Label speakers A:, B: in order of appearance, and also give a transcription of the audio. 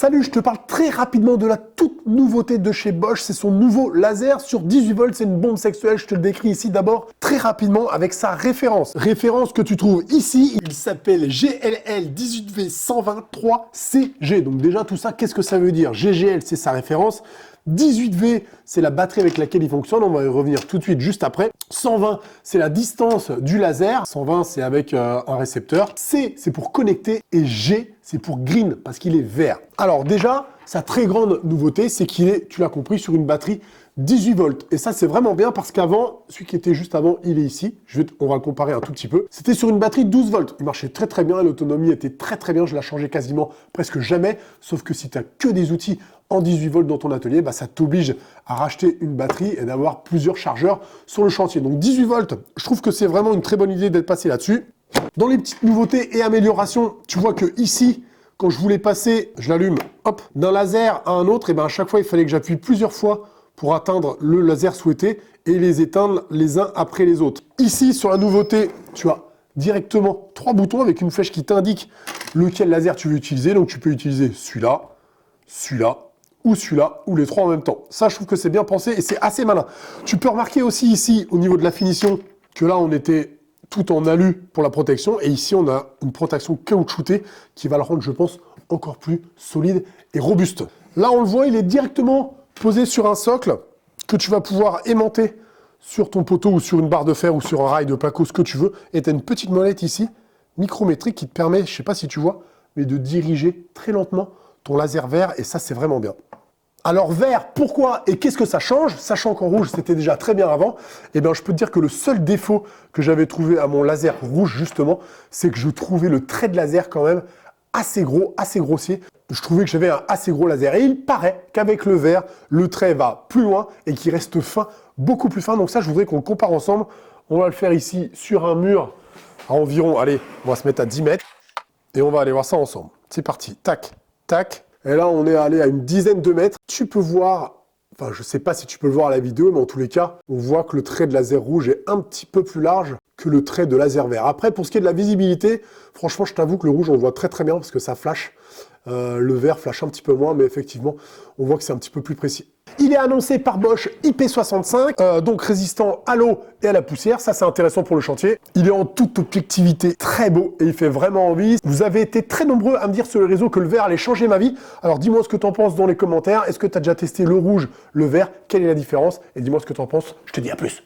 A: Salut, je te parle très rapidement de la toute nouveauté de chez Bosch, c'est son nouveau laser sur 18 volts, c'est une bombe sexuelle, je te le décris ici d'abord très rapidement avec sa référence. Référence que tu trouves ici, il s'appelle GLL 18V123CG, donc déjà tout ça, qu'est-ce que ça veut dire? GGL, c'est sa référence. 18V, c'est la batterie avec laquelle il fonctionne, on va y revenir tout de suite juste après. 120, c'est la distance du laser. 120, c'est avec un récepteur. C, c'est pour connecter. Et G, c'est pour green, parce qu'il est vert. Alors déjà, sa très grande nouveauté, c'est qu'il est, tu l'as compris, sur une batterie 18 volts. Et ça, c'est vraiment bien parce qu'avant, celui qui était juste avant, il est ici. On va le comparer un tout petit peu. C'était sur une batterie 12 volts. Il marchait très très bien, l'autonomie était très très bien. Je la changeais quasiment presque jamais. Sauf que si tu n'as que des outils en 18 volts dans ton atelier, bah, ça t'oblige à racheter une batterie et d'avoir plusieurs chargeurs sur le chantier. Donc 18 volts, je trouve que c'est vraiment une très bonne idée d'être passé là-dessus. Dans les petites nouveautés et améliorations, tu vois que ici, quand je voulais passer, je l'allume, hop, d'un laser à un autre, et ben à chaque fois, il fallait que j'appuie plusieurs fois pour atteindre le laser souhaité et les éteindre les uns après les autres. Ici, sur la nouveauté, tu as directement 3 boutons avec une flèche qui t'indique lequel laser tu veux utiliser. Donc, tu peux utiliser celui-là, celui-là, ou celui-là, ou les 3 en même temps. Ça, je trouve que c'est bien pensé et c'est assez malin. Tu peux remarquer aussi ici, au niveau de la finition, que là, on était tout en alu pour la protection. Et ici, on a une protection caoutchoutée qui va le rendre, je pense, encore plus solide et robuste. Là, on le voit, il est directement posé sur un socle que tu vas pouvoir aimanter sur ton poteau ou sur une barre de fer ou sur un rail de placo, ce que tu veux. Et tu as une petite molette ici, micrométrique, qui te permet, je ne sais pas si tu vois, mais de diriger très lentement ton laser vert. Et ça, c'est vraiment bien. Alors vert, pourquoi et qu'est-ce que ça change? Sachant qu'en rouge, c'était déjà très bien avant, eh bien, je peux te dire que le seul défaut que j'avais trouvé à mon laser rouge, justement, c'est que je trouvais le trait de laser quand même assez gros, assez grossier. Je trouvais que j'avais un assez gros laser. Et il paraît qu'avec le vert, le trait va plus loin et qu'il reste fin, beaucoup plus fin. Donc ça, je voudrais qu'on le compare ensemble. On va le faire ici sur un mur à environ, allez, on va se mettre à 10 mètres. Et on va aller voir ça ensemble. C'est parti, tac, tac. Et là, on est allé à une dizaine de mètres. Tu peux voir, enfin, je ne sais pas si tu peux le voir à la vidéo, mais en tous les cas, on voit que le trait de laser rouge est un petit peu plus large que le trait de laser vert. Après, pour ce qui est de la visibilité, franchement, je t'avoue que le rouge, on le voit très très bien parce que ça flash. Le vert flash un petit peu moins, mais effectivement, on voit que c'est un petit peu plus précis. Il est annoncé par Bosch IP65, donc résistant à l'eau et à la poussière. Ça, c'est intéressant pour le chantier. Il est en toute objectivité très beau et il fait vraiment envie. Vous avez été très nombreux à me dire sur les réseaux que le vert allait changer ma vie. Alors, dis-moi ce que tu en penses dans les commentaires. Est-ce que tu as déjà testé le rouge, le vert? Quelle est la différence? Et dis-moi ce que tu en penses. Je te dis à plus.